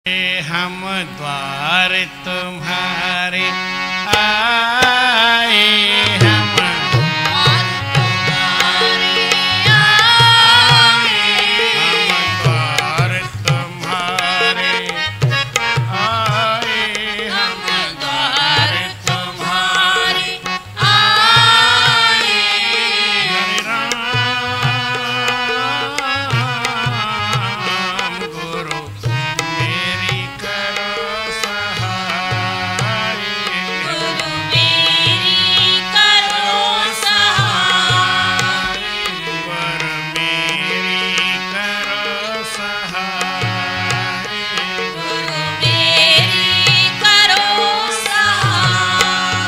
हम द्वार तुम्हारे आए, हम द्वार तुम्हारे आए, हम द्वार तुम्हारे आए, हम द्वार तुम्हारे आए। हरे राम गुरु मेरी करो सहाय, गुरु मेरी करो सहाय, वर मेरी करो सहाय, गुरु मेरी करो सहाय।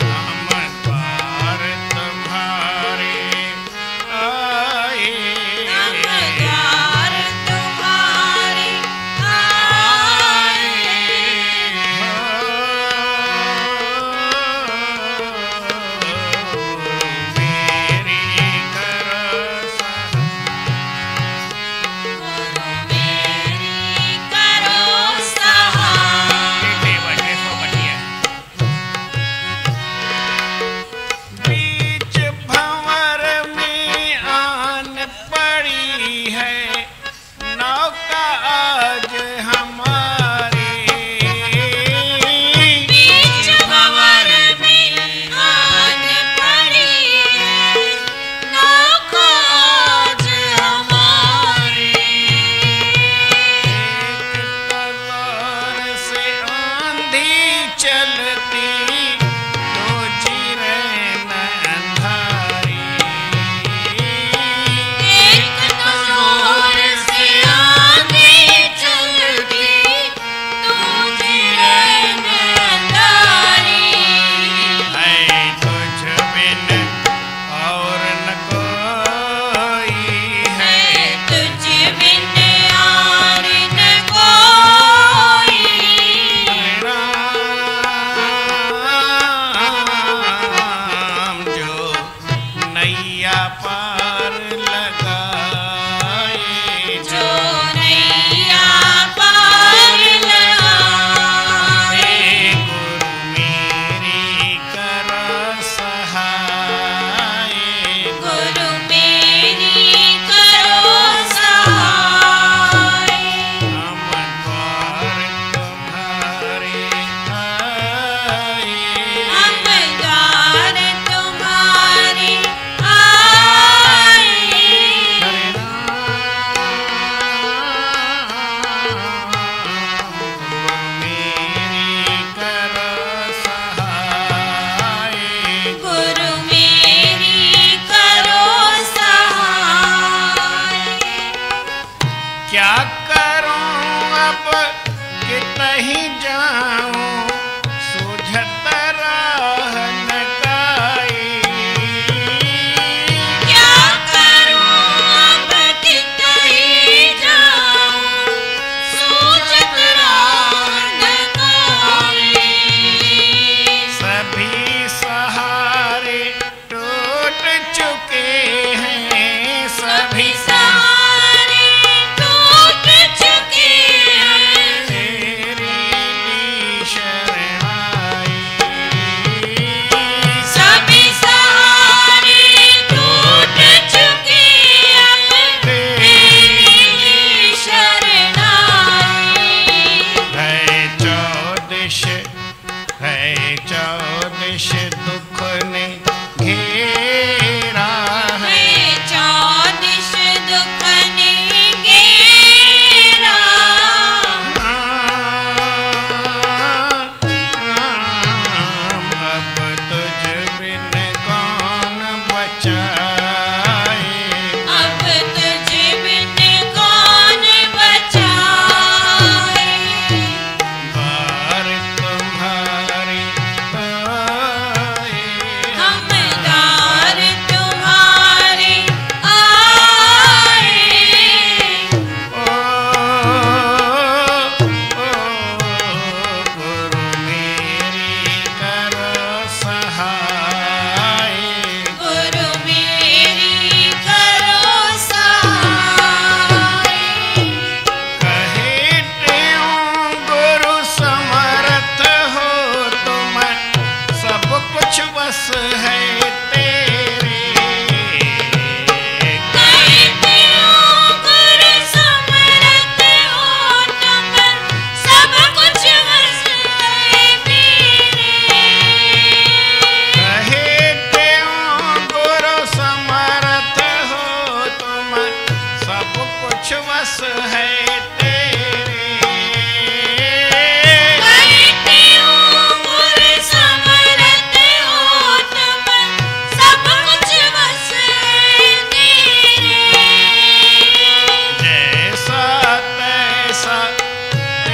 हम द्वार तुम्हारे आए, हम द्वार तुम्हारे आए, मेरी करो बीच भंवर में आन पड़ी है नौका आज हमारी, बीच भंवर में आन पड़ी है नौका आज हमारी। एक तलवार से आंधी चलती तो चिरे न अंधारी, एक तलवार से आंधी चलती तो चिरे न अंधारी। है तुझ बिन और न कोई, है तुझ बिन और न कोई। राम जो नैया पार लगाए, जो नैया पार लगाए, गुरु मेरी करो सहाय, गुरु मेरी करो सहाय। हम द्वार तुम्हारे आए, हम द्वार तुम्हारे आए। हरे राम मेरी करो सहाय, गुरु मेरी करो सहाय। क्या करूं अब कितहीं जाऊं सूझत राह न काई, क्या करूं अब कितहीं जाऊं सूझत राह न काई। सभी सहारे टूट चुके हैं, सभी सहारे टूट चुके हैं, तेरी शरण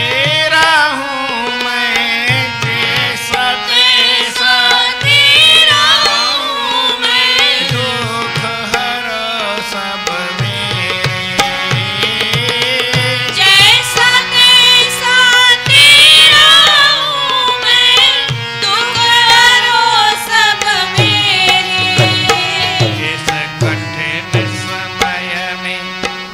तेरा हूँ मैं, जैसा तैसा तेरा हूँ मैं, दुख हरो सब मेरे, जैसा तैसा तेरा हूँ मैं, दुख हरो सब मेरे। इस कठिन समय में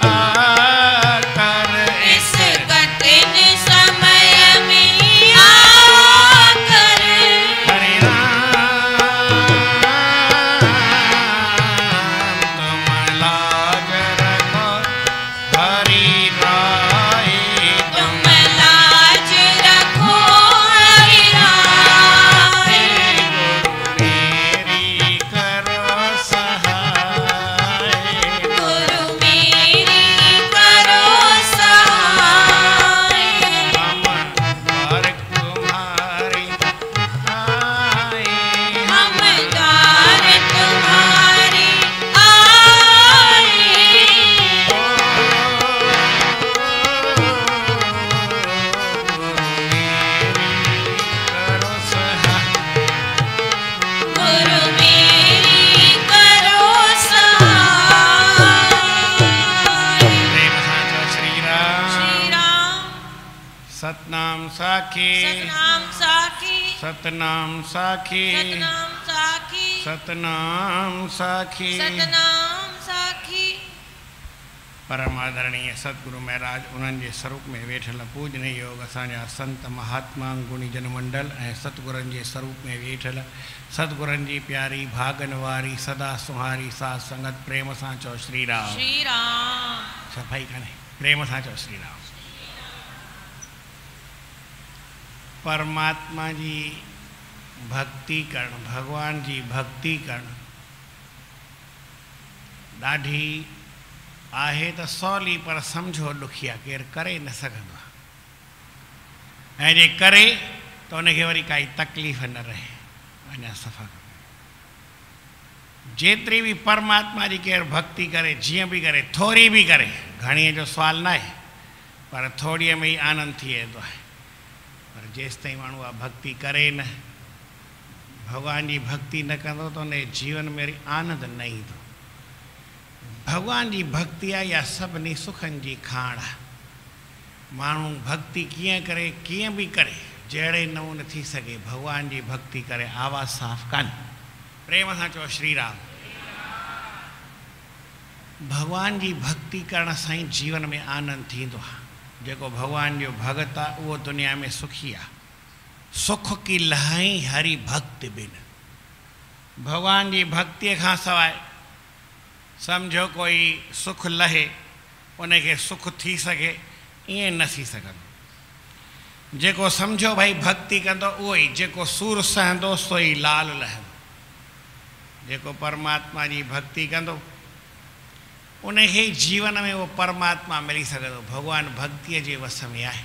आकर, इस कठिन समय में आकर, हरि राम तुम लाज रखो, हरि राय तुम लाज रखो हरि राय। मेरी करो सहाय, गुरु मेरी करो सहाय। हम द्वार तुम्हारे आए, हम द्वार तुम्हारे आए। करो सहाय, गुरु मेरी करो सहाय। प्रेम साचो श्री राम। श्री राम सतनाम साखी, सतनाम साखी, सतनाम साखी, सतनाम साखी, सतनाम साखी। सतनाम साखी। परम आदरणीय सतगुरु महाराज उन्हनि जे स्वरूप में वेठल पूजनीय योग असांजा संत महात्मा गुणी जन मंडल ऐं सतगुरनि जे स्वरूप में वेठल सतगुरनि जी प्यारी भागन वारी सदा सुहारी साध संगत प्रेम सां चओ श्री राम। श्री राम सफ़ाई कान्हे, प्रेम सां चओ श्री राम। परमात्मा जी भक्ति करण, भगवान जी भक्ति करण ॾाढी आहे त सवली, पर सम्झो ॾुखिया, केरु करे न सघंदो आहे। ऐं जे करे त उनखे वरी काई तकलीफ़ न रहे। अञा सफ़ा जेतिरी बि परमात्मा जी केरु भक्ति करे, जीअं बि करे, थोरी बि करे, घणीअ जो सुवाल न आहे, पर थोरीअ में ई आनंद थी वेंदो आहे। पर जेसि ताईं माण्हू आहे भक्ति करे न, भॻवान जी भक्ति न कंदो त उनजे जीवन में वरी आनंद न ईंदो। भगवान जी भक्ति आहे या सभिनी सुखनि जी खाण आहे। माण्हू भक्ति कीअं करे, कीअं बि करे, जहिड़े नमूने थी सघे भगवान जी भक्ति करे, आवाज़ साफ़ कान। प्रेम सां चओ श्री राम। भगवान जी भक्ति करण सां ई जीवन में आनंद थींदो आहे। जेको भगवान जो भगत आहे उहो दुनिया में सुखी आहे। सुख की लहाई हरि भक्ति बिन, भगवान जी भक्तिअ खां सवाइ सम्झो कोई सुख लहे, उनखे सुख थी सघे, ईअं न थी सघंदो। जेको सम्झो भाई भक्ति कंदो उहो ई, जेको सूर सहंदो सो ई लाल लहंदो। जेको परमात्मा जी भक्ति कंदो उनखे ई जीवन में उहो परमात्मा मिली सघंदो। भगवान भक्तिअ जे वस में आहे।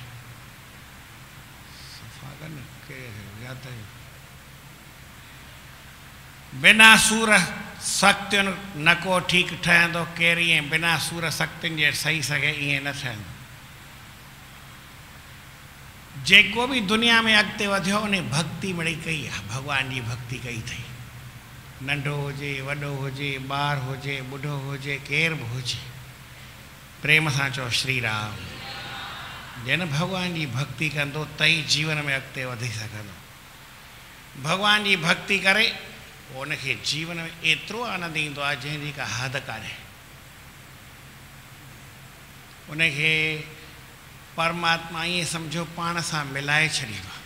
बिना सूर शक्तियुनि न को ठीकु ठहंदो। केरु ईअं बिना सूर शक्तियुनि जे सही सघे, ईअं न ठहंदो। जेको बि दुनिया में अॻिते वधियो उन भक्ति मिड़ी कई आहे, भगवान जी भक्ति कई अथई। नंढो हुजे, वॾो हुजे, ॿार हुजे, ॿुढो हुजे, केरु बि हुजे, प्रेम सां चओ श्री राम। जिन भगवान जी भक्ति कंदो त ई जीवन में अॻिते वधी सघंदो। भगवान जी भक्ति करे उनखे जीवन में एतिरो आनंद ईंदो आहे जंहिंजी का हद कान्हे। उनखे परमात्मा ईअं सम्झो पाण सां मिलाए छॾींदो आहे,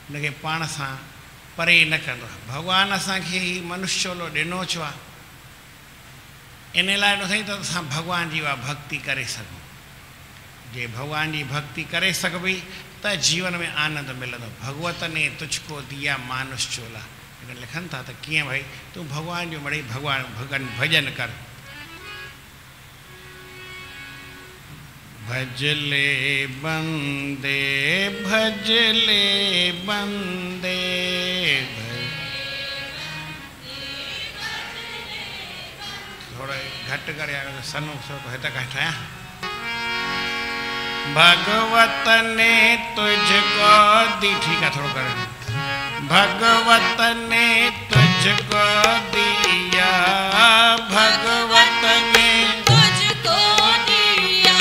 उनखे पाण सां परे न कंदो आहे। भगवान असांखे ही मनुष्योलो ॾिनो छो आहे? इन लाइ ॾिनो अथई त असां भगवान जी उहा भक्ति करे सघूं। जे भगवान जी भक्ति करे सघबी त जीवन में आनंद मिलंदो। भगवत ने तुझको दिया मानुष चोला, इन लिखनि था त कीअं भाई तूं भगवान जो मिड़ई भजन कर। भजले बंदे भजले बंदे, थोड़ा घट करे सनू हिते खां ठाहियां। भगवत ने तुझको दी, ठीक है थोड़ा कर, भगवत ने तुझको दिया, भगवत ने तुझको दिया,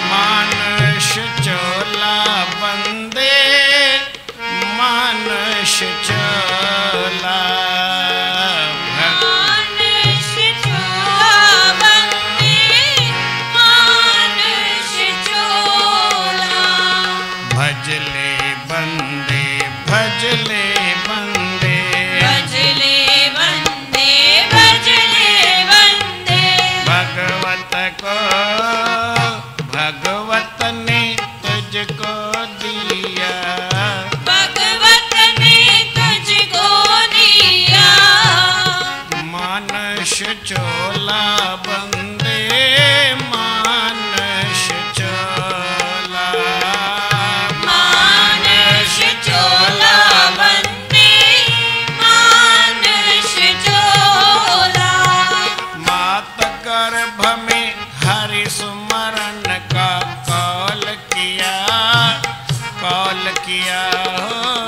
मानुष चोला बंदे, मानुष चोला, मानुष चोला बंदे, मानुष चोला, भजले बंदे, भजले बंदे, भजले बंदे, भजले बंदे, भगवत को भगवत ने तुझको दिया, भगवत ने तुझको दिया, मानुष चोला बंदे, मानुष चोला, मानुष चोला बंदे, मानुष चोला, मात गर्भ में हरि सुमरन का कौल किया, कौल किया,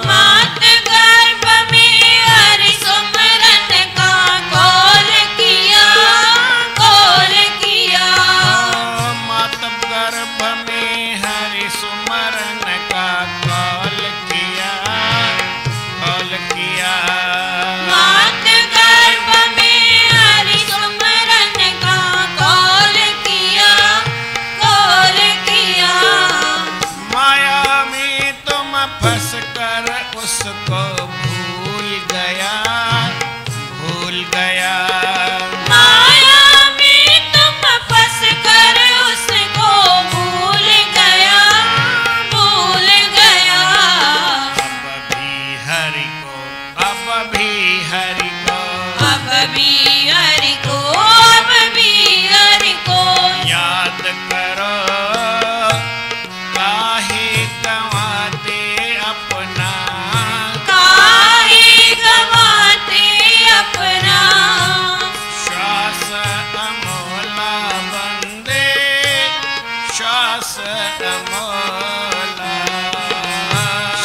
मात गर्भ में हरि सुमरन का कौल किया, कौल किया, मात गर्भ में हरि सुमरन का कौल किया, कौल किया, मात गर्भ में हरि सुमरन का कौल किया, कौल किया, माया में तुम फंस कर उसको भूल गया, भूल गया, माया में तुम फंस कर उसको भूल गया, भूल गया, अब भी हरि को, अब भी हरि को अब भी हरि को, अब भी हरि को याद करो, काहे गंवाते अपना, काहे गंवाते अपना, श्वास अमोला बंदे, श्वास अमोला,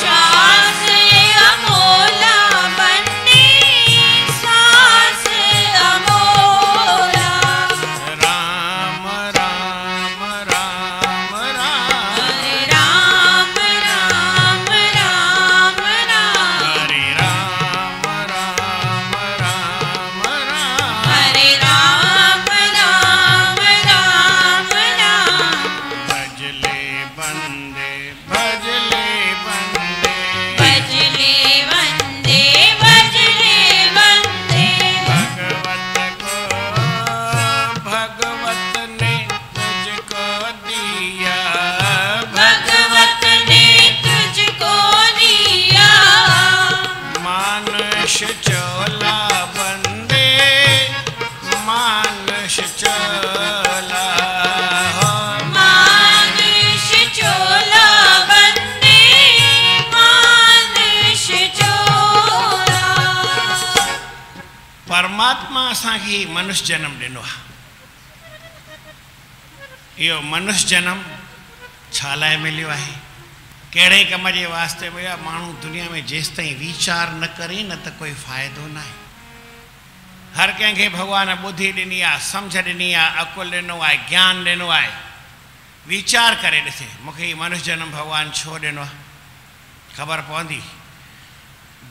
श्वास अमोला बंदे, श्वास अमोला, राम राम राम राम, हरे राम राम राम राम, हरे राम राम राम राम, हरे राम राम राम राम, भजले बंदे, भजले बंदे, भजले बंदे, भजले बंदे, भगवत को भगवत ने तुझको दिया, भगवत ने तुझको दिया, मानुष चोला बंदे, मानुष चोला, मानुष चोला बंदे, मानुष चोला, परमात्मा असांखे मनुष्य जन्म ॾिनो आहे। इहो मनुष्य जन्म छा लाइ मिलियो आहे, कहिड़े कम जे वास्ते मिलियो आहे? माण्हू दुनिया में जेसि ताईं वीचार न करे न त कोई फ़ाइदो न आहे। हर कंहिंखे भॻवान ॿुधी ॾिनी आहे, सम्झ ॾिनी आहे, अकुलु ॾिनो आहे, ज्ञान ॾिनो आहे। वीचार करे ॾिसे मूंखे हीउ मनुष्य जन्म भॻवान छो ॾिनो आहे, ख़बर पवंदी।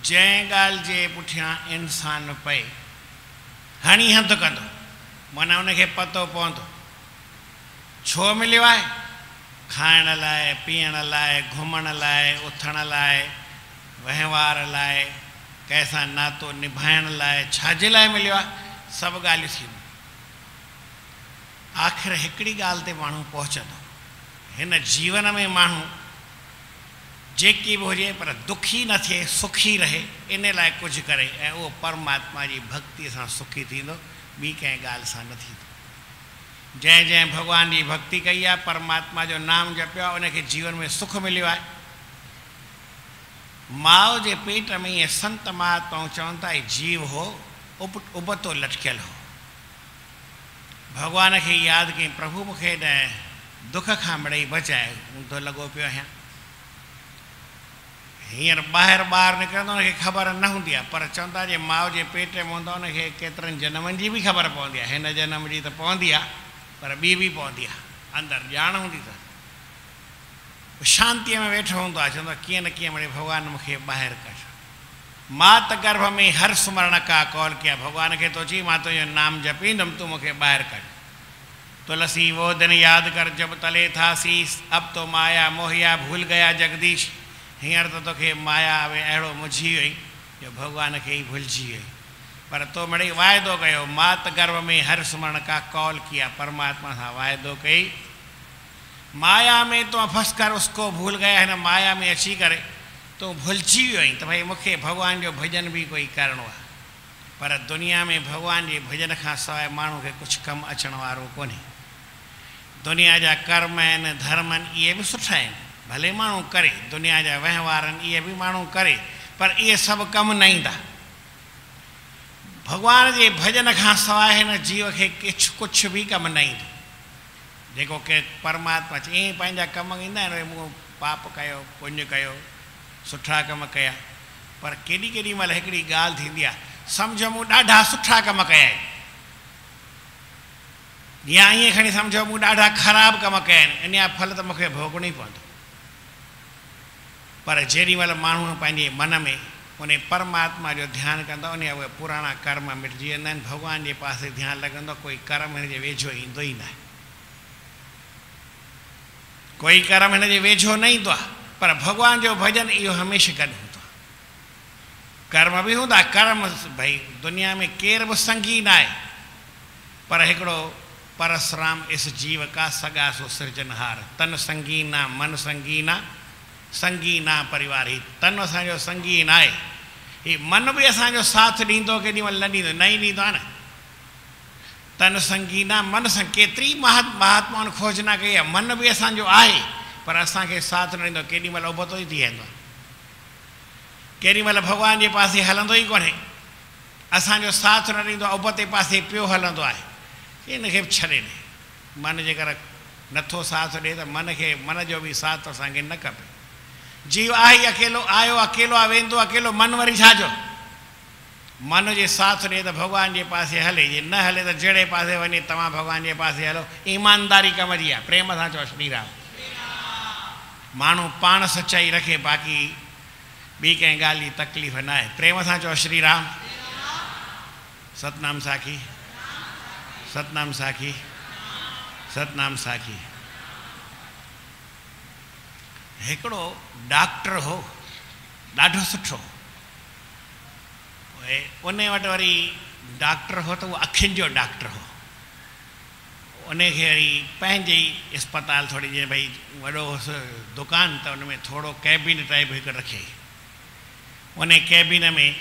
जंहिं ॻाल्हि जे पुठियां इंसान पए हणी हंधु कंदो, माना उनखे पतो पवंदो छो मिलियो आहे। खाइण लाइ, पीअण लाइ, घुमण लाइ, उथण लाइ, वहिंवार लाइ, कंहिंसां नातो निभाइण लाइ, छाजे लाइ मिलियो आहे? सभु ॻाल्हियूं थींदियूं। आख़िर हिकिड़ी ॻाल्हि ते माण्हू पहुचंदो, हिन जीवन में माण्हू जेकी बि हुजे पर दुखी न थिए, सुखी रहे, इन लाइ कुझु करे, ऐं उहो परमात्मा जी भक्ति सां सुखी थींदो, ॿी कंहिं ॻाल्हि सां न थींदो। जंहिं जंहिं भॻवान जी भक्ति कई आहे, परमात्मा जो नाम जपियो आहे, उनखे जीवन में सुख मिलियो आहे। माउ जे पेट में ईअं संत महात्माऊं चवनि था, जीव हो उबतो लटकियल हो। भॻवान खे यादि कई, प्रभु मूंखे दुख खां मिड़ई बचाए ऊंधो लॻो पियो आहियां। हींअर ॿाहिरि ॿारु निकिरंदो हुनखे ख़बर न हूंदी आहे, पर चवंदा जे माउ जे पेट में हूंदो हुनखे केतिरनि जनमनि जी बि ख़बर पवंदी आहे। हिन जनम जी त पवंदी आहे, पर ॿी बि पवंदी आहे, अंदरि ॼाण हूंदी अथसि। शांतीअ में वेठो हूंदो आहे, चवंदो आहे कीअं न कीअं मिड़े भॻवानु मूंखे ॿाहिरि कढ। मात गर्भ में हर सुमरण का कौल किया, भॻवान खे थो चई मां तुंहिंजो नाम जपींदुमि, तूं मूंखे ॿाहिरि कढ। तुलसी वो दिन यादि कर जब तले था शीस, अब तो माया मोहिया भूल गया जगदीश। हींअर त तोखे माया अहिड़ो मुझी वई जो भॻवान खे ई भुलिजी वई, पर तो मिड़ई वाइदो कयो। मात गर्भ में हर सुमरण का कौल किया, परमात्मा सां वाइदो कई। माया में तो फंस कर उसको भूल गया, हिन माया में अची करे तूं भुलिजी वियो आहीं त भई मूंखे भॻवान जो भॼन बि कोई करिणो आहे। पर दुनिया में भॻवान जे भॼन खां सवाइ माण्हू खे कुझु कमु अचण वारो कोन्हे। दुनिया जा कर्म आहिनि, धर्म आहिनि, इहे बि सुठा आहिनि, भले माण्हू करे। दुनिया जा वहिंवार आहिनि, इहे बि माण्हू करे, पर इहे सभु कमु न ईंदा। भॻवान जे भॼन खां सवाइ हिन जीव खे कुझु बि कमु न ईंदो। जेको के परमात्मा ईअं ई पंहिंजा कम ईंदा आहिनि, मूं पाप कयो, पुण्य कयो, सुठा कम कया, पर केॾी केॾी महिल हिकिड़ी ॻाल्हि थींदी आहे, सम्झो मूं ॾाढा सुठा कम कया आहिनि, या ईअं खणी सम्झो मूं ॾाढा ख़राबु कम कया आहिनि, इन जा फल त मूंखे भोगणो ई पवंदो। पर जेॾी महिल माण्हू पंहिंजे मन में उन परमात्मा जो ध्यानु कंदो, उन जा उहे पुराणा कर्म मिटिजी वेंदा आहिनि, भॻवान जे पासे ध्यानु लॻंदो, कोई कर्म हिन जे वेझो ईंदो ई न आहे। कोई कर्म हिन जे वेझो न ईंदो आहे, पर भॻवान जो भॼन इहो हमेशह गॾु हूंदो आहे। कर्म बि हूंदा, कर्म भई दुनिया में केर बि संगी न आहे, पर हिकिड़ो परसराम इस जीव का सॻा सो सृजनहार, तन संगी ना मन संगी ना संगी ना परिवार। ही तन असांजो संगी न आहे, ही मन बि असांजो साथ ॾींदो, केॾी महिल न ॾींदो, न ई ॾींदो आहे न। तन संगी ना मन संग, केतिरी महात्माउनि खोजना कई आहे, मन बि असांजो आहे, पर असांखे साथ न ॾींदो, केॾी महिल उबतो ई थी वेंदो आहे, केॾी महिल भॻवान जे पासे हलंदो ई कोन्हे, असांजो साथ न ॾींदो, उबते पासे पियो हलंदो आहे। इनखे बि छॾे ॾे, मन जेकर नथो साथ ॾिए त मन खे, मन जो बि साथ असांखे न खपे। जीव आहे ई अकेलो, आयो अकेलो आहे, वेंदो अकेलो, मन वरी छाजो? मन जे साथ ॾिए त भॻवान जे पासे हले, जे न हले त जहिड़े पासे वञे तव्हां भॻवान जे पासे हलो। ईमानदारी कम जी आहे, प्रेम सां चओ श्री राम। माण्हू पाण सचाई रखे, बाक़ी ॿी कंहिं ॻाल्हि जी तकलीफ़ न आहे, प्रेम सां चओ श्री राम। सतनाम साखी, सतनाम साखी, सतनाम साखी। हिकिड़ो डॉक्टर हो, ॾाढो सुठो, उन वटि वरी डॉक्टर हो त उहो अखियुनि जो डॉक्टर हो। उनखे वरी पंहिंजे ई अस्पताल थोरी जीअं भई वॾो दुकानु, त उन में थोरो कैबिन टाइप हिकु रखे, उन कैबिन में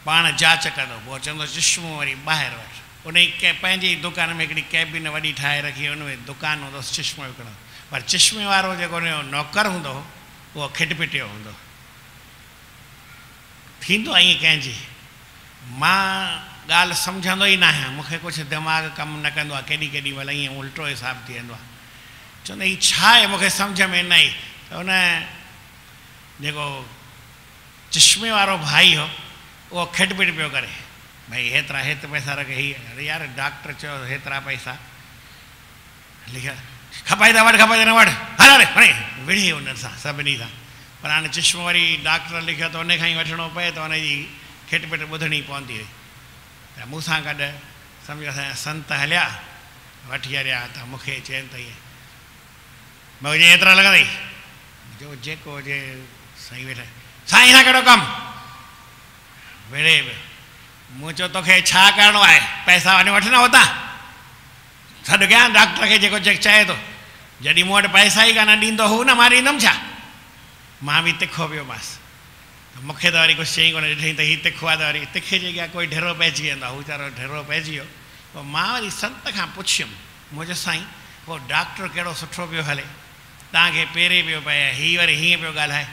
पाण जांच कंदो, पोइ चवंदो चश्मो वरी ॿाहिरि वठि। उन ई पंहिंजे ई दुकान में हिकिड़ी कैबिन वॾी ठाहे रखी, उन में दुकानु हूंदोसि, चश्मो विकिणंदो, पर चश्मे वारो जेको उनजो नौकर हूंदो हो, उहो खिटपिटियो हूंदो। थींदो आहे ईअं कंहिंजी, मां ॻाल्हि सम्झंदो ई न आहियां, मूंखे कुझु दिमाग़ु कमु न कंदो आहे, केॾी केॾी महिल ईअं उल्टो हिसाबु थी वेंदो आहे। चवंदा हीउ छा आहे, मूंखे सम्झ में न आई। त उन जेको चश्मे वारो भाई हो, उहो खिटपिट पियो करे, भई हेतिरा पैसा रखे, हीअ अरे यार डॉक्टर चयो हेतिरा पैसा लिखिया, खपाई त वठि, खपाई त न वठि, हल अरे हाणे विढ़ी हुन सां सभिनी सां। पर हाणे चश्मो वरी डॉक्टर लिखियो त उन खां ई वठिणो पए, त उनजी खिटपिट ॿुधणी पवंदी हुई। त मूंसां गॾु सम्झो असांजा संत हलिया, वठी हलिया, त मूंखे चइनि त ईअं मुंहिंजे एतिरा लॻंदई, जो जेको हुजे साईं वेठा, साईं सां कहिड़ो कमु विड़े। मूं चयो तोखे छा करिणो आहे, पैसा वञी वठंदा हुतां, सॾु कयां डॉक्टर खे जेको चए थो। जॾहिं मूं वटि पैसा ई कान ॾींदो हू न, मां ॾींदुमि छा? मां बि तिखो पियो मांसि, मूंखे त वरी कुझु चई कोन, ॾिठईं त हीउ तिखो आहे, त वरी तिखे जे अॻियां कोई ढिरो पइजी वेंदो आहे, हू वीचारो ढिरो पइजी वियो। पोइ मां वरी संत खां पुछियुमि, मुंहिंजो साईं पोइ डॉक्टर कहिड़ो सुठो पियो हले, तव्हांखे पेरे पियो पए, हीअ वरी हीअं पियो ॻाल्हाए।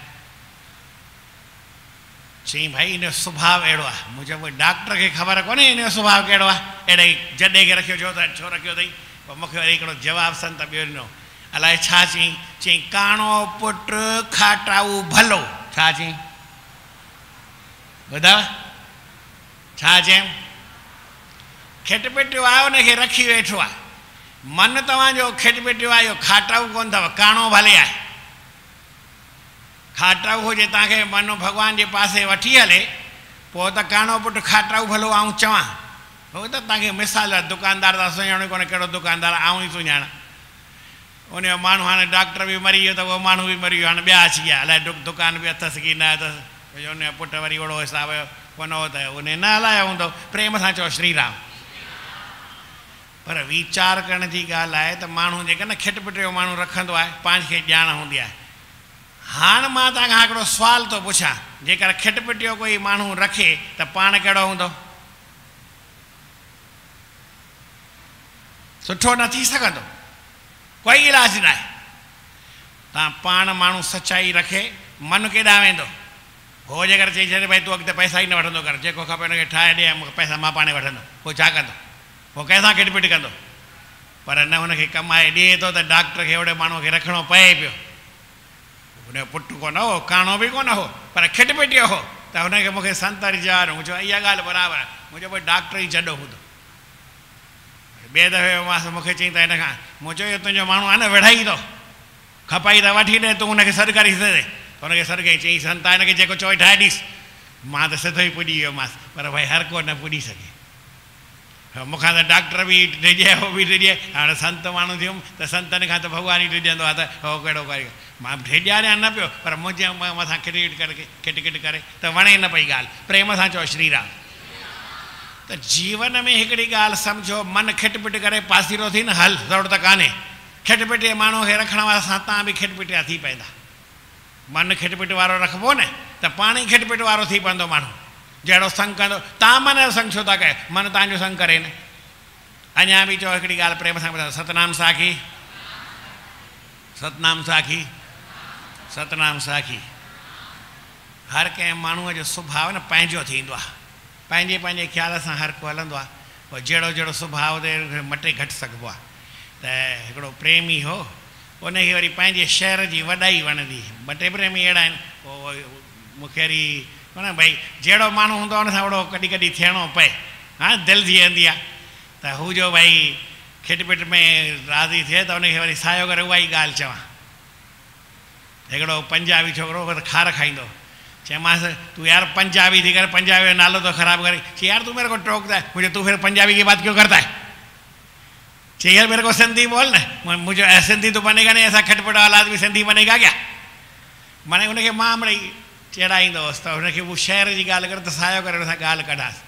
चईं भाई इन जो सुभाउ अहिड़ो आहे। मूं चयो भई डॉक्टर खे ख़बर कोन्हे इन जो सुभाउ कहिड़ो आहे, अहिड़े जॾहिं खे रखियो छो त छो रखियो अथई। पोइ मूंखे वरी हिकिड़ो जवाबु संत ॿियो ॾिनो, अलाए छा चई, चई काणो पुट खाटाऊ भलो। छा चई ॿुधायो छा चयऊं? खिटपिटियो आहे उनखे रखी वेठो आहे। मन तव्हांजो खिटपिटियो आहे, इहो खाटाऊ कोन अथव, काणो भले आहे। खाटाऊ हुजे तव्हांखे मनो भॻवान जे पासे वठी हले, पोइ त काणो पुटु खाटाऊ भलो आऊं चवां। हो त तव्हांखे मिसाल आहे, दुकानदार त सुञाणो कोन्हे कहिड़ो दुकानदार, आऊं ई सुञाणा। उन जो माण्हू हाणे डॉक्टर बि मरी वियो त उहो माण्हू बि मरी वियो, हाणे ॿिया अची विया, अलाए दुकान बि अथसि की न अथसि। उन जो पुटु वरी ओड़ो हिसाब जो कोन हो त उन न हलायो हूंदो, प्रेम सां चओ श्री राम। पर वीचार करण जी ॻाल्हि आहे त माण्हू जेका न खिटपिटियो माण्हू रखंदो आहे, पाण खे ॼाण हूंदी आहे। हाणे मां तव्हांखां हिकिड़ो सुवाल थो पुछां, जेकर खिटपिटियो कोई माण्हू रखे त पाण कहिड़ो हूंदो? सुठो न थी सघंदो, कोई इलाज न आहे। तव्हां पाण माण्हू सचाई रखे, मन केॾां वेंदो? हो जेकर चई छॾे भई तूं अॻिते पैसा ई न वठंदो कर, जेको खपे हुनखे ठाहे ॾे, मूंखे पैसा मां पाणे वठंदो, पोइ छा कंदो? पोइ कंहिंसां खिटपिट कंदो? पर न, हुनखे कमाए ॾिए थो त डॉक्टर खे ओड़े माण्हूअ खे रखिणो पए पियो। हुनजो पुटु कोन हो, काणो बि कोन हो, पर खिटपिटियो हो त हुनखे मूंखे संत रिझारो। मूं चयो इहा ॻाल्हि बराबरि आहे, मुंहिंजो भई डॉक्टर ई जॾो हूंदो। ॿिए दफ़े मां मूंखे चई त हिन खां, मूं चयो इहो तुंहिंजो माण्हू आहे न विढ़ाई थो, खपाई त वठी ॾे, तूं हुनखे सॾु करे छॾे। हुनखे सॾु कई, चई संत हिनखे जेको चओ ठाहे ॾिस। मां त सिधो ई पुॼी वियोमांसि, पर भई हर को न पुॼी सघे। मूंखां त डॉक्टर बि डिॼे, हो बि डिॼे, हाणे संत माण्हू थियुमि त संतनि खां त भॻवान ई डिॼंदो आहे, त हो कहिड़ो करे। मां डिॼारियां न पियो, पर मुंहिंजे मथां खिटखिट करे त वणे न पई ॻाल्हि। प्रेम सां चओ श्री राम। त जीवन में हिकिड़ी ॻाल्हि सम्झो, मन खिटपिट करे पासीरो थी न, हल ज़रूरत कान्हे। खिटपिटे माण्हू खे रखण वारा सां तव्हां बि खिटपिटिया थी पवंदा। मन खिटपिट वारो रखिबो न त पाण ई खिटपिट वारो थी पवंदो माण्हू। जहिड़ो संग कंदो, तव्हां मन जो संग छो था कयो? मन तव्हांजो संग करे न। अञा बि चओ हिकिड़ी ॻाल्हि प्रेम सां ॿुधायो, सतनाम साखी, सतनाम साखी, सतनाम साखी। हर कंहिं माण्हूअ जो सुभाउ न पंहिंजो थींदो आहे, पंहिंजे पंहिंजे ख़्याल सां हर को हलंदो आहे। पोइ जहिड़ो जहिड़ो सुभाउ ते मटे घटि सघिबो आहे। त हिकिड़ो प्रेमी हो, उनखे वरी पंहिंजे शहर जी वॾाई वणंदी। ॿ टे प्रेमी अहिड़ा आहिनि, पोइ मूंखे वरी न भई जहिड़ो माण्हू हूंदो आहे हुन सां ओड़ो कॾहिं कॾहिं थियणो पए। हा, दिलि थी वेंदी आहे त हू जो भई खिटपिट में राज़ी थिए त उनखे वरी सायो करे उहा ई ॻाल्हि चवां। हिकिड़ो पंजाबी छोकिरो हो त खार खाईंदो, चयोमांसि तू यार पंजाबी थी करे पंजाबी जो नालो तो ख़राब करे। चई यार तू मेरे को टोकता है, मुझे तू फिर पंजाबी की बात क्यों करता है? चई यार मेरे को सिंधी बोल न, मुझे सिंधी तो बनेगा नहीं, ऐसा खटपट वाला आदमी सिंधी बनेगा क्या? माने उनखे मां मिड़ई चढ़ाईंदो हुअसि त हुनखे उहो शहर जी ॻाल्हि करे त सायो करे हुन सां ॻाल्हि कढासि।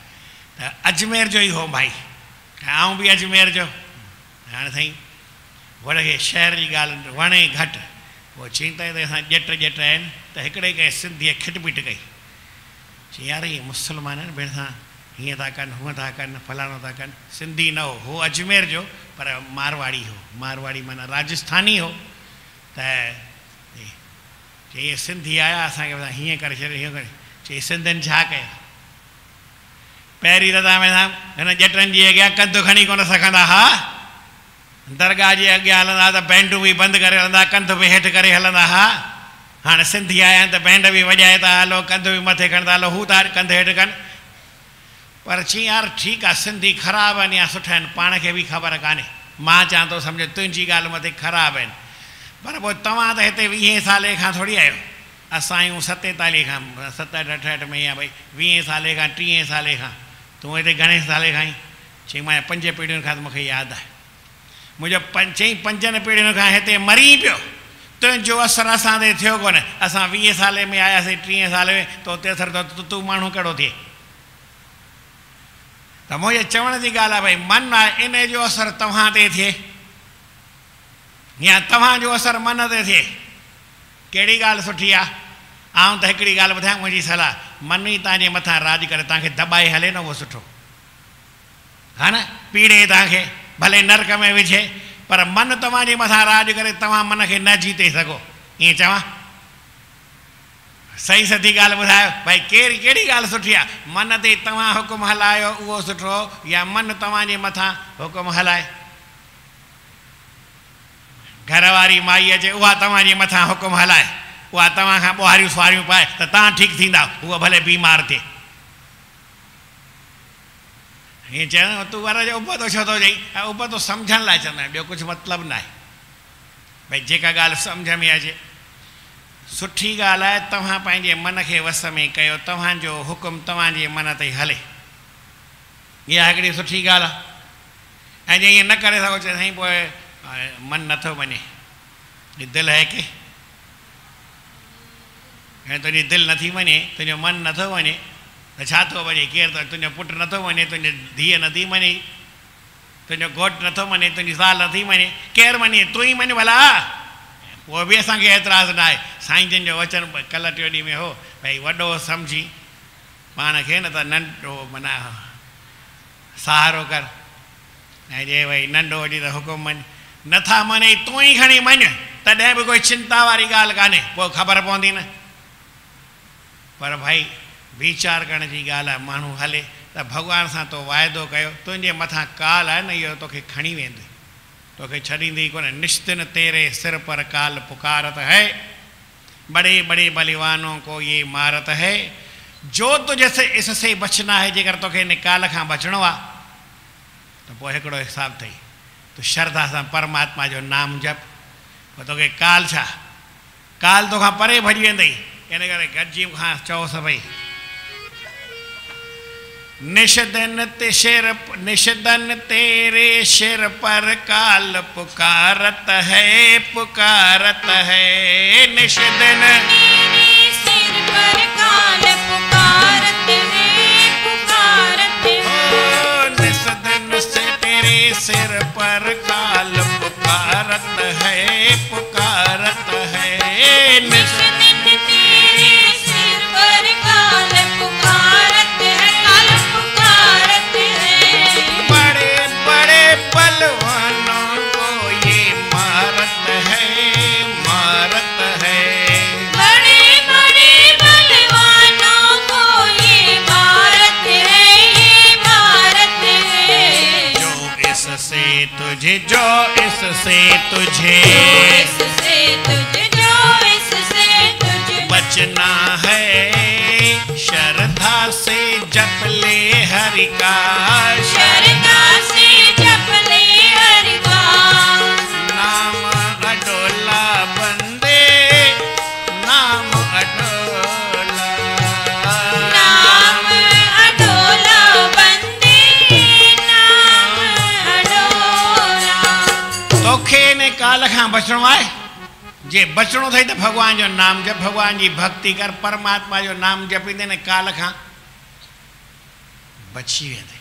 त अजमेर जो ई हो भाई, आऊं बि अजमेर जो। हाणे साईं हुनखे शहर जी ॻाल्हि वणे घटि, पोइ चई त असां ॼट आहिनि त हिकिड़े कंहिं सिंधीअ खिटपिट कई। चई यार इहे मुस्लमान आहिनि, भेण सां हीअं था कनि, हूअं था कनि, फलाणो था कनि। सिंधी न हो, हो अजमेर जो पर मारवाड़ी हो। मारवाड़ी माना राजस्थानी हो। त चई सिंधी आया असांखे हीअं करे छॾे, हीअं करे। चई सिंधियुनि छा कयो? पहिरीं त तव्हां हिन ॼटनि जी अॻियां कंधु खणी कोन सघंदा हा, दरगाह जे अॻियां हलंदा त बैंडूं बि बंदि करे हलंदा, कंधु बि हेठि करे हलंदा हा। हाणे सिंधी आया आहिनि त बैंड बि वॼाए था हलो, कंधु बि मथे खणंदा हलो, हू था कंधु हेठि कनि। पर चई यार ठीकु आहे, सिंधी ख़राबु आहिनि या सुठा आहिनि पाण खे बि ख़बर कान्हे। मां चवां थो सम्झो तुंहिंजी ॻाल्हि मथे ख़राबु आहिनि, पर पोइ तव्हां त हिते 20 साले खां थोरी आहियो। असां आहियूं 47 खां, 67 68 में, या भई 20 साले खां 30 साले खां। तूं हिते घणे साले खां आई? चई मां 5 पीढ़ियुनि खां, त मूंखे यादि आहे। मुंहिंजो 5 पीढ़ियुनि खां हिते मरी पियो, तुंहिंजो असरु असां ते थियो कोन। असां 20 साले में आयासीं, 30 साले में, त उते असरु त तूं माण्हू कहिड़ो थिए? त मुंहिंजे चवण जी ॻाल्हि आहे भई मन आहे, इन जो असरु तव्हां ते थिए या तव्हांजो असरु मन ते थिए, कहिड़ी ॻाल्हि सुठी आहे? आऊं त हिकिड़ी ॻाल्हि ॿुधायां, मुंहिंजी सलाह, मन ई तव्हांजे मथां राज करे तव्हांखे दॿाए हले न, उहो सुठो हा न। पीड़े तव्हांखे भले नरक में विझे, पर मन तव्हांजे मथां राज करे तव्हां मन खे न जीते सघो। ईअं चवां? सही सधी ॻाल्हि ॿुधायो भई, कहिड़ी ॻाल्हि सुठी आहे? मन ते तव्हां हुकुम हलायो उहो सुठो, या मन तव्हांजे मथां हुकुम हलाए? घरवारी माई अचे उहा तव्हांजे मथां हुकुम हलाए, उहा तव्हां खां ॿुहारियूं सुवारियूं पाए त तव्हां ठीकु थींदा, उहा भले बीमार थिए। हीअं चवंदो तूं वर जो उबतो छो थो चई, उबतो सम्झण लाइ चवंदा आहिनि, ॿियो कुझु मतिलबु न आहे। भई जेका ॻाल्हि सम्झ में अचे, सुठी ॻाल्हि आहे तव्हां पंहिंजे मन खे वस में कयो, तव्हांजो हुकुम तव्हांजे मन ते हले, इहा हिकिड़ी सुठी ॻाल्हि आहे। ऐं जे ईअं न करे सघो चए साईं पोइ मन नथो वञे, दिलि है के, ऐं तुंहिंजी दिलि नथी वञे, तुंहिंजो मन नथो वञे त छा थो वञे, केरु त तुंहिंजो पुटु नथो वञे, तुंहिंजी धीअ नथी वञे, तुंहिंजो घोटु नथो वञे, तुंहिंजी ज़ाल नथी वञे, केरु वञे, तूं ई वञ भला। उहो बि असांखे एतिराज़ु न आहे। साईं जन जो वचन कल्ह टियों ॾींहं में हो, भई वॾो सम्झी पाण खे न त नंढो माना सहारो कर, ऐं जे भई नंढो हुजे त हुकुम मञ, नथा मञे तूं ई खणी मञ, तॾहिं बि कोई चिंता वारी ॻाल्हि कान्हे, पोइ ख़बर पवंदी न। पर भाई वीचार करण जी ॻाल्हि आहे, माण्हू हले त भॻवान सां तो वाइदो कयो, तुंहिंजे मथां काल आहे न, इहो तोखे खणी वेंदो, तोखे छॾींदी कोन। निश्चिन तेरे सिर पर काल पुकारत है, बड़े बड़े बलिवानों को ये मारत है, जो तुझसे इससे बचना है। जेकर तोखे इन काल खां बचणो आहे त पोइ हिकिड़ो हिसाबु अथई, तूं श्रद्धा सां परमात्मा जो नाम जप, पोइ तोखे काल छा, काल तोखां परे भॼी वेंदई। इन करे गॾिजी खां चओ सभई, निषदन तेरे सिर पर काल पुकारत है, पुकारत है, निषदन सिर पर काल पुकारत है, पुकारत है, निषदन से तेरे सिर पर काल पुकारत है, पुकारत है, निषदन तेरे सिर पर काल पुकारत है, काल पुकारत है, बड़े बड़े बलवानों को ये मारत है, मारत है, बड़े बड़े बलवानों को ये मारत है, ये मारत है, जो इससे तुझे, जो इससे तुझे, इससे तुझे, जो इससे तुझे बचना है, श्रद्धा से जप ले हरि का, शरदा से जप ले हरि का, नाम अडोला बंदे, नाम अडोला, नाम अडोला बंदे, नाम अडोला। तोखे इन काल खां बचणो आहे, जे बचणो अथई त भॻवान जो नाम जप, भॻवान जी भक्ति कर, परमात्मा जो नाम जपींदे न काल खां बची वेंदे।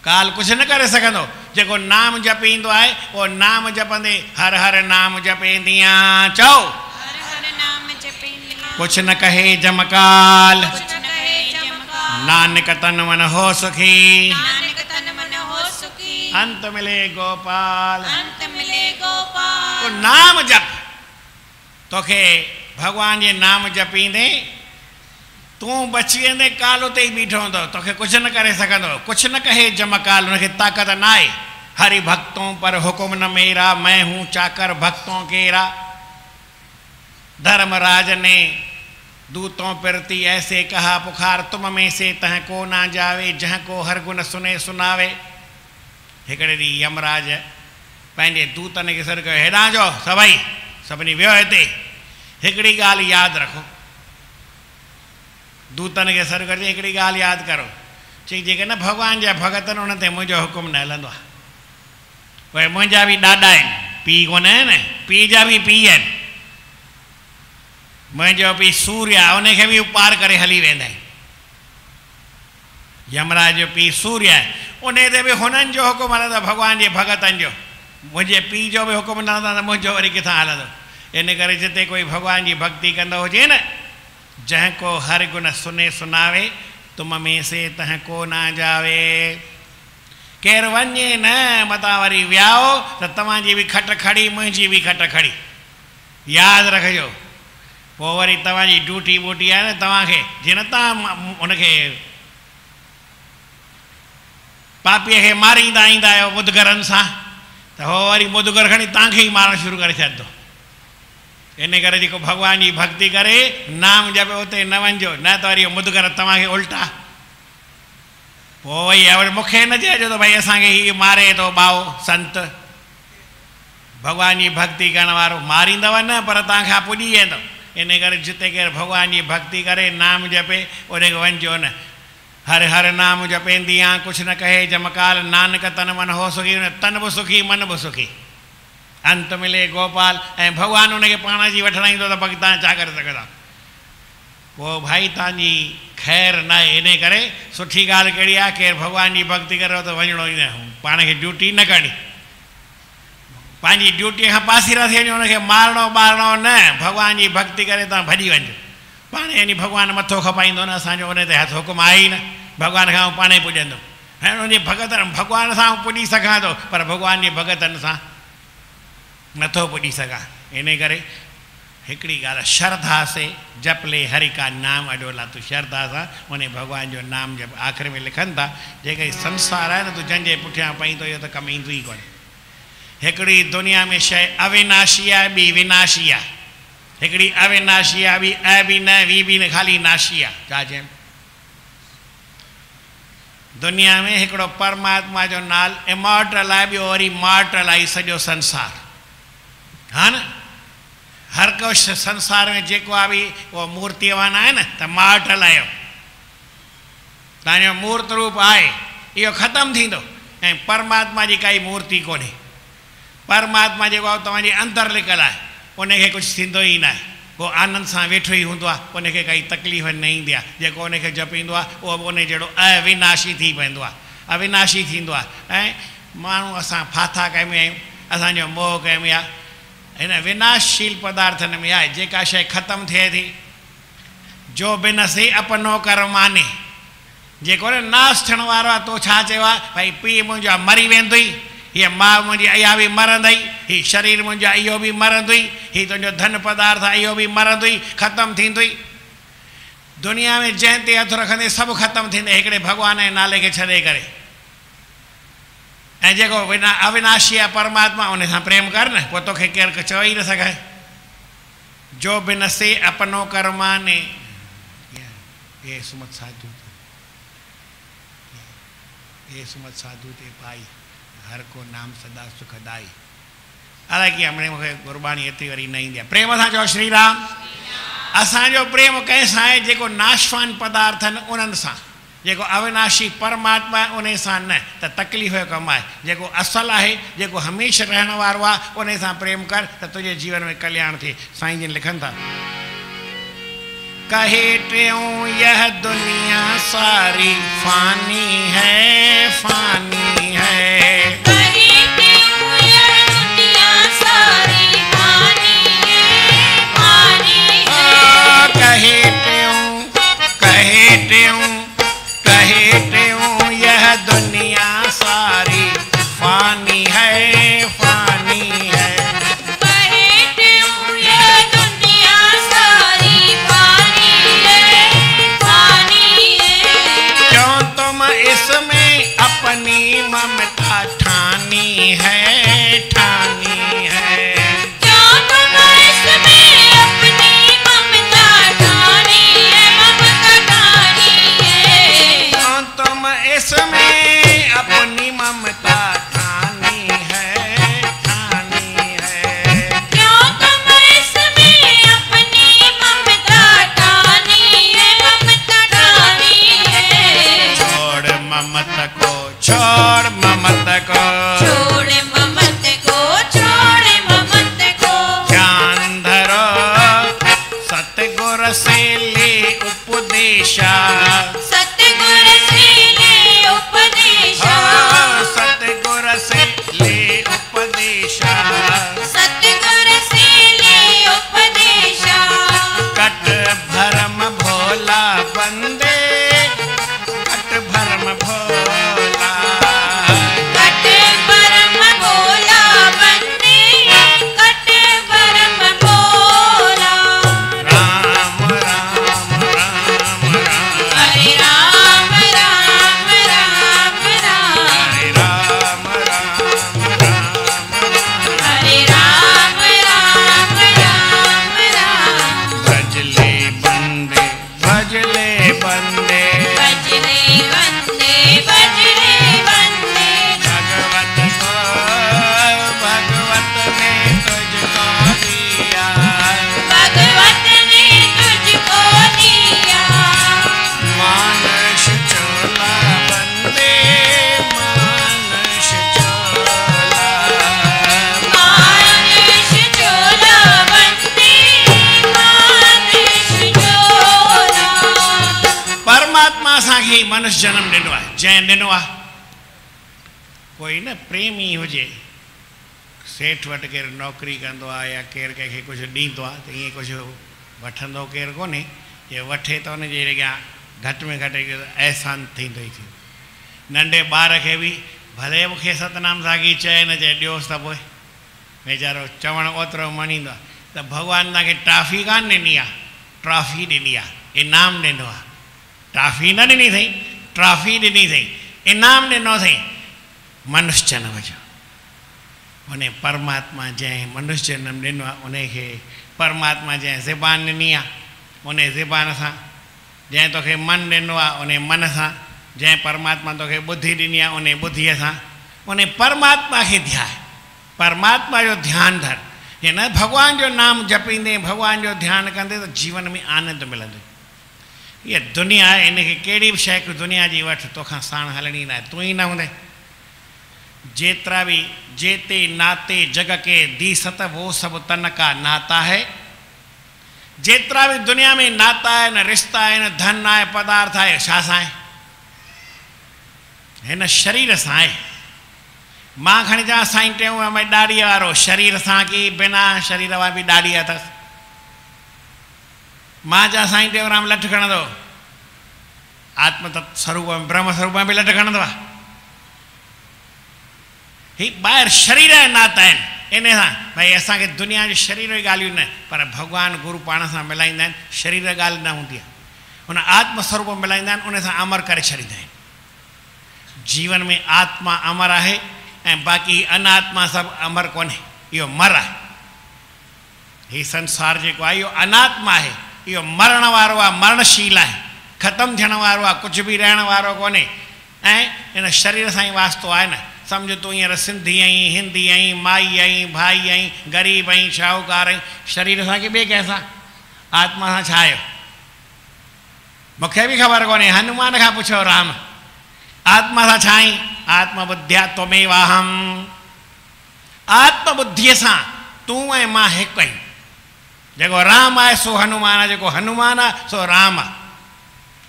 काल कुझु न करे सघंदो, जेको नाम जपींदो आहे उहो नाम जपंदे हर हर नाम जपींदियां, चओ हर हर नाम जपेंदियां, कुझु न कहे जमकाल, कुछ न कहे जमकाल, नानक तन मन हो सुखी, नानक तन मन हो सुखी, अंत मिले गोपाल। अंत मिले गोपाल। तो नाम जप, तोखे भगवान जे नाम जपींदे तूं बची वेंदे, काल उते ई बीठो हूंदो, तोखे कुझु न करे सघंदो, कुझु न कहे जमकाल, उनखे ताक़त न आहे। हरि भक्तों पर हुकुम न मेरा, मैं हूँ चाकर भक्तों केरा। धर्मराज ने दूतों प्रति ऐसे कहा, पुकार तुम में से तह को ना जावे, जहाँ को हर गुण सुने सुनावे। हिकिड़े ॾींहुं यमराज पंहिंजे दूतनि खे सॾु कयो, हेॾां जो सभई, सभिनी वियो हिते, हिकिड़ी ॻाल्हि यादि रखो। दूतनि खे सॾु करे हिकिड़ी ॻाल्हि यादि करो, चई जेके न भॻवान जा भॻत आहिनि उन ते मुंहिंजो हुकुम न हलंदो आहे। उहे मुंहिंजा बि ॾाॾा आहिनि, पीउ कोन आहिनि, पीउ जा बि पीउ आहिनि। मुंहिंजो पीउ सूर्य आहे, उनखे बि पार करे हली वेंदा आहिनि। यमराज जो पीउ सूर्य आहे, उन ते बि हुननि जो हुकुम हलंदो, भॻवान जे भॻतनि जो। मुंहिंजे पीउ जो बि हुकुम न हलंदो त मुंहिंजो वरी किथां हलंदो। इन करे जिते कोई भॻवान जी भक्ति कंदो हुजे न, जंहिं को हर गुण सुने सुनावे, तुम में से तह को ना जावे। केरु वञे न मतां वरी वियाओ त तव्हांजी बि खट खड़ी, मुंहिंजी बि खट खड़ी, यादि रखिजो। पोइ वरी तव्हांजी ड्यूटी वूटी आहे न, तव्हांखे जीअं न तव्हां उनखे पापीअ खे मारींदा ईंदा आहियो बुधगरनि सां, तो हो वरी मुदगर खणी तव्हांखे ई मारणु शुरू करे छॾंदो। इन करे जेको भॻवान जी भक्ति करे नाम जपे उते न वञिजो, न त वरी मुदगर तव्हांखे उल्टा। पोइ वरी मूंखे न चइजो त भई असांखे हीअ मारे थो ॿाओ संत। भॻवान जी भक्ति करण वारो मारींदव न पर तव्हांखां पुॼी वेंदो। इन करे जिते केरु भॻवान जी भक्ति करे नाम जपे उन खे वञिजो न। हर हर नाम जपेंदी आं कुझु न कहे जमकाल, नानक तन मन हो सुखी, तन बि सुखी मन बि सुखी, अंत मिले गोपाल। ऐं भॻवानु उनखे पाण जी वठणु ईंदो त बाक़ी तव्हां छा करे सघंदा। पोइ भाई तव्हांजी ख़ैर न आहे। इन करे सुठी ॻाल्हि कहिड़ी आहे, केरु भॻवान जी भक्ति करे त वञिणो ई न, पाण खे ड्यूटी न करणी, पंहिंजी ड्यूटीअ खां पासीरा थी वञो, हुनखे मारणो ॿारणो न। भॻवान जी भक्ति करे तव्हां भॼी वञिजो, पाण यानी भॻवान मथो खपाईंदो न, असांजो उन ते हथु हुकुम आहे ई न। भॻवान खां पाण ई पुॼंदो। ऐं उनजी भॻत भॻवान सां पुॼी सघां थो पर भॻवान जी भॻतनि सां नथो पुॼी सघां। इन करे हिकिड़ी ॻाल्हि श्रद्धा से जप ले हरि का नाम अडोला, तूं श्रद्धा सां उन भॻवान जो नाम जप। आख़िर में लिखनि था जेके संसार आहे न तूं जंहिंजे पुठियां पई थो इहो त कमु ईंदो ई कोन्हे। हिकिड़ी दुनिया में शइ अविनाशी आहे, ॿी विनाशी आहे। हिकिड़ी अविनाशी आहे, ॿी अ बि न वी बि न, ख़ाली नाशी आहे। छा चइनि दुनिया में हिकिड़ो परमात्मा जो नाल इमॉर्टल आहे, ॿियो वरी मॉर्टल आहे सॼो संसार। हा न, हर को संसार में जेको आहे बि उहो मूर्तिवान आहे न त मॉर्टल आहियो। तव्हांजो मूर्त रूप आहे इहो ख़तमु थींदो। ऐं परमात्मा जी काई मूर्ति कोन्हे। परमात्मा जेको आहे तव्हांजे अंदरि लिकल आहे, उनखे कुझु थींदो ई न आहे। उहो आनंद सां वेठो ई हूंदो आहे, उनखे काई तकलीफ़ न ईंदी आहे। जेको उनखे जपींदो आहे उहो उन जहिड़ो अविनाशी थी पवंदो आहे, अविनाशी थींदो आहे। ऐं माण्हू असां फाथा कंहिंमें आहियूं, असांजो मोह कंहिंमें आहे। हिन विनाशशील पदार्थनि में आहे जेका शइ ख़तमु थिए थी। जो बिन से अपनो कर माने, जेको न नाश थियण वारो आहे। तो छा चयो आहे भई पीउ मुंहिंजो आहे मरी वेंदो ई, हीअ माउ मुंहिंजी इहा बि मरंदई, हीअ शरीर मुंहिंजो इहो बि मरंदो ई, हीअ तुंहिंजो धन पदार्थ आहे इहो बि मरंदो ई, ख़तमु थींदो ई। दुनिया में जंहिं ते हथु रखंदे सभु ख़तमु थींदे हिकिड़े भॻवान जे नाले खे छॾे करे। ऐं जेको अविनाशी आहे परमात्मा, उन सां प्रेम कर न, पोइ तोखे केरु चयो ई न सघे। जो बिन से अपनो कर माने, ये सुमत साधु ये सुमत साधु ते पाई, हर को नाम सदा सुखदाई। हालांकि हमने मूंखे गुरबाणी एतिरी वरी न ईंदी आहे। प्रेम सां चओ श्री राम। असांजो प्रेम कंहिंसां आहे जेको नाशवान पदार्थ आहिनि उन्हनि सां, जेको अविनाशी परमात्मा आहे उन सां न, त तकलीफ़ जो कमु आहे। जेको असल आहे, जेको हमेशह रहण वारो आहे, उन सां प्रेम कर त तुंहिंजे जीवन में कल्याण थिए। साईं जन लिखनि था कहे ट्यूं यह दुनिया सारी फानी है, फानी है। कहे ट्यूं यह दुनिया सारी फानी है, फानी है। कहे ट्यूं यह दुनिया सारी फानी है, फानी है। कहे ट्यूं यह दुनिया सारी फानी है, फानी है। क्यों तुम इसमें अपनी ममता ठानी है, ठानी है। क्यों तुम इसमें अपनी ममता ठानी है, ममता ठानी है। क्यों तुम इसमें अपनी ममता ठानी है, ठानी है। क्यों तुम इसमें अपनी ममता ठानी है, ममता ठानी है। छोड़ ममत को, छोड़ ममत को, छोड़ ममत को, छोड़ ममत को। ध्यान धरो सतगुर से ले उपदेशा, सतगुर से ले उपदेशा, सतगुर से ले उपदेशा। सतगुर से ले उपदेशा। कट भरम भोला बंदे, कट भरम भोला, कट भरम भोला बंदे, कट भरम भोला। राम राम राम राम, हरे राम राम राम असांखे मनुष्य जन्म ॾिनो आहे, जंहिं ॾिनो आहे कोई न प्रेमी हुजे, सेठ वटि केरु नौकिरी कंदो आहे या केरु कंहिंखे कुझु ॾींदो आहे त ईअं कुझु वठंदो केरु कोन्हे, जे वठे त उनजे अॻियां घटि में घटि अहसान थींदो ई थींदो। नंढे ॿार खे बि भले मूंखे सतनाम साखी चए न चए ॾियोसि त पोइ वीचारो चवणु ओतिरो मञींदो आहे। त भॻवानु तव्हांखे ट्रॉफी कान ॾिनी आहे, ट्रॉफी ॾिनी आहे, इनाम ॾिनो आहे। ट्रॉफी न ॾिनी अथई, ट्रॉफी ॾिनी अथई, इनाम ॾिनो अथई मनुष्य जनम जो। उन परमात्मा जंहिं मनुष्य जनम ॾिनो आहे उनखे परमात्मा जंहिं ज़बान ॾिनी आहे उन ज़बान सां, जंहिं तोखे मन ॾिनो आहे उन मन सां, जंहिं परमात्मा तोखे ॿुधी ॾिनी आहे उन ॿुधीअ सां, उन परमात्मा खे ध्याए, परमात्मा जो ध्यानु धर। हिन भॻवान जो नाम जपींदे, भॻवान जो ध्यानु कंदे त जीवन में आनंद मिलंदो। इहा दुनिया आहे, इनखे कहिड़ी बि शइ दुनिया जी वठि, तोखां साण हलणी न आहे, तूं ई न हूंदे। जेतिरा बि जेते नाते जग के दी सत वो सब तन का नाता है। जेतिरा बि दुनिया में नाता आहिनि, रिश्ता आहिनि, धन आहे, पदार्थ आहे, छा सां आहे? हिन शरीर सां आहे। मां खणी चवां साईं टियों भई ॾाड़ीअ वारो शरीर सां की बिना शरीर वारा बि ॾाड़ी अथसि। मां चवां साईं टेऊंराम लठ खणंदो, आत्म तत्व स्वरूप में ब्रह्म स्वरूप में बि लठ खणंदो आहे। ही ॿाहिरि शरीर जा नाता आहिनि, इन सां भई असांखे दुनिया जे शरीर जी ॻाल्हियूं न, पर भॻवानु गुरू पाण सां मिलाईंदा आहिनि। शरीर ॻाल्हि न हूंदी आहे, हुन आत्म स्वरूप मिलाईंदा आहिनि, उन सां अमर करे छॾींदा आहिनि। जीवन में आत्मा अमर आहे ऐं बाक़ी अनात्मा सभु अमर कोन्हे, इहो मर आहे। हीउ संसार जेको आहे इहो अनात्मा आहे, इहो मरण वारो आहे, मरणशील आहे, ख़तमु थियण वारो आहे, कुझु बि रहण वारो कोन्हे। ऐं हिन शरीर सां ई वास्तो आहे न। सम्झ तूं हींअर सिंधी आहीं, हिंदी आहीं, माई आहीं, भाई आहीं, ग़रीब आहीं, शाहूकार आहीं, शरीर सां की ॿिए कंहिंसां? आत्मा सां छा आहियो? मूंखे बि ख़बर कोन्हे, हनुमान खां पुछो राम, आत्मा सां छा आहीं? आत्मबुद्ध्या त्वमेवाहम। आत्मबुद्धीअ सां तूं ऐं मां हिकु आहियूं। जेको राम आहे सो हनुमान आहे, जेको हनुमान आहे सो राम आहे।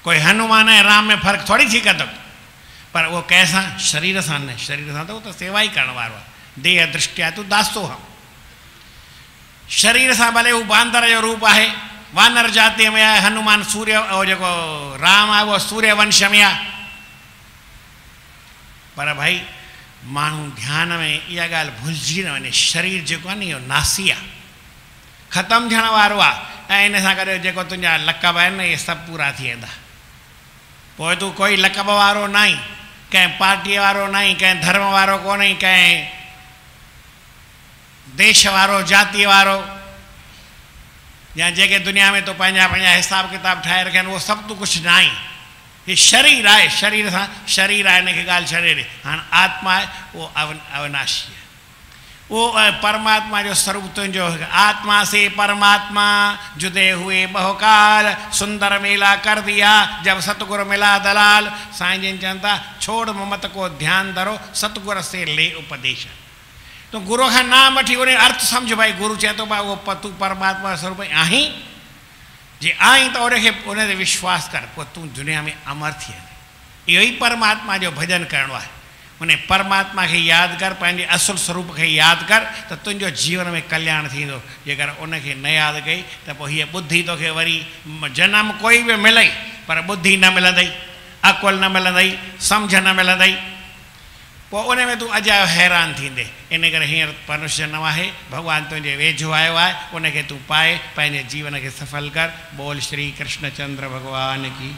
कोई हनुमान ऐं राम में फ़र्क़ु थोरी थी कंदो, पर उहो कंहिंसां? शरीर सां न। शरीर सां त उहो त सेवा ई करण वारो आहे, देह दृष्टिया तूं दास्तो आहे। शरीर सां भले हू बांदर जो रूप आहे, वानर जातीअ में आहे, हनुमान सूर्य, जेको राम आहे उहो सूर्य वंश में आहे। पर भाई माण्हू ध्यान में इहा ॻाल्हि भुलिजी न वञे, शरीर जेको आहे न इहो नासी आहे, ख़तमु थियण वारो आहे। ऐं इन सां गॾु जेको तुंहिंजा लक़ब आहिनि न इहे सभु पूरा थी वेंदा। पोइ तूं कोई लक़ब वारो न आहीं, कंहिं पार्टीअ वारो न आहीं, कंहिं धर्म वारो कोन आहीं, कंहिं देश वारो, जातीअ वारो, या जेके दुनिया में तो पंहिंजा पंहिंजा हिसाब किताब ठाहे रखिया आहिनि, उहो सभु तूं कुझु न आहीं। हीउ शरीर आहे, शरीर सां शरीर आहे, हिनखे ॻाल्हि छॾे ॾे। हाणे आत्मा आहे उहो अविनाशी आहे, उहो परमात्मा जो स्वरूप तुंहिंजो। आत्मा से परमात्मा जुदे हुए बहुकाल, सुंदर मेला कर दिया जब सतगुरु मिला दलाल। साईं जिन चवनि था छोड़ ममत को ध्यान धरो, सतगुरु से ले उपदेश। तो गुरू खां नाम वठी उन अर्थ सम्झ। भाई गुरू चए थो भाई उहो तूं परमात्मा स्वरूप आहीं, जे आहीं त उनखे उन ते विश्वास कर, पोइ तूं दुनिया में अमर थी वञे। इहो ई परमात्मा जो भॼन करिणो आहे। उन परमात्मा खे यादि कर, पंहिंजे असुल स्वरूप खे यादि कर, त तुंहिंजो जीवन में कल्याण थींदो। जेकर उनखे न यादि कई त पोइ हीअ ॿुधी तोखे वरी जनम कोई बि मिलई, पर ॿुधी न मिलंदई, अकुल न मिलंदई, सम्झ न मिलंदई, पोइ उन में तूं अजायो हैरान थींदे। इन करे हींअर मनुष्य न आहे, भॻवानु तुंहिंजे वेझो आयो आहे, उनखे तूं पाए पंहिंजे जीवन खे सफल कर। बोल श्री कृष्ण चंद्र भॻवान की।